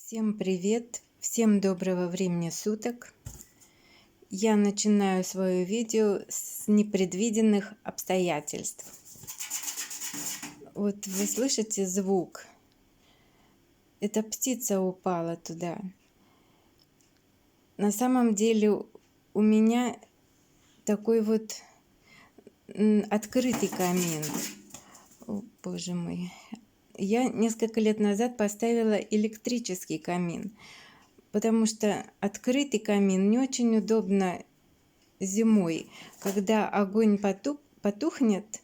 Всем привет! Всем доброго времени суток! Я начинаю свое видео с непредвиденных обстоятельств. Вот вы слышите звук? Эта птица упала туда. На самом деле у меня такой вот открытый камин. О, боже мой! Я несколько лет назад поставила электрический камин, потому что открытый камин не очень удобно зимой. Когда огонь потухнет,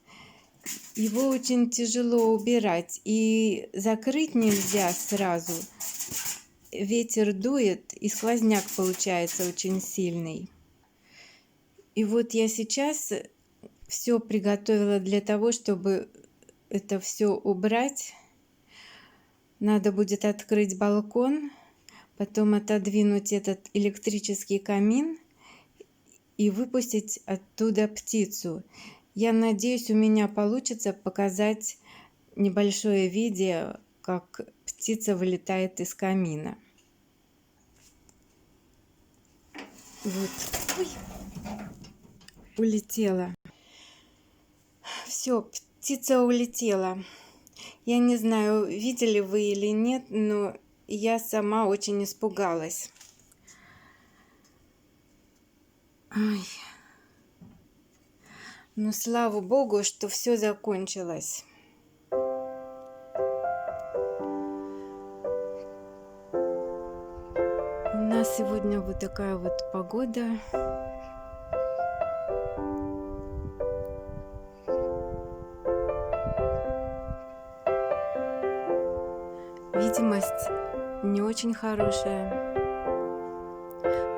его очень тяжело убирать, и закрыть нельзя сразу. Ветер дует, и сквозняк получается очень сильный. И вот я сейчас все приготовила для того, чтобы это все убрать. Надо будет открыть балкон, потом отодвинуть этот электрический камин и выпустить оттуда птицу. Я надеюсь, у меня получится показать небольшое видео, как птица вылетает из камина. Вот. Ой. Улетела. Все, птица улетела. Я не знаю, видели вы или нет, но я сама очень испугалась. Ай. Ну, слава богу, что все закончилось. У нас сегодня вот такая вот погода. Видимость не очень хорошая,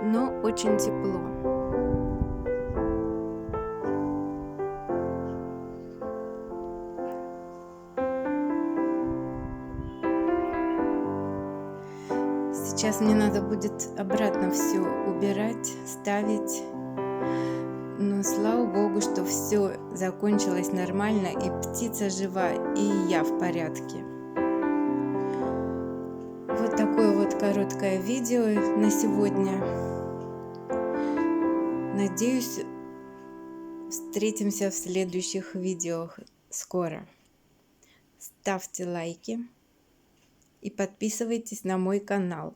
но очень тепло. Сейчас мне надо будет обратно все убирать, ставить. Но слава богу, что все закончилось нормально, и птица жива, и я в порядке. Вот такое вот короткое видео на сегодня. Надеюсь, встретимся в следующих видео скоро. Ставьте лайки и подписывайтесь на мой канал.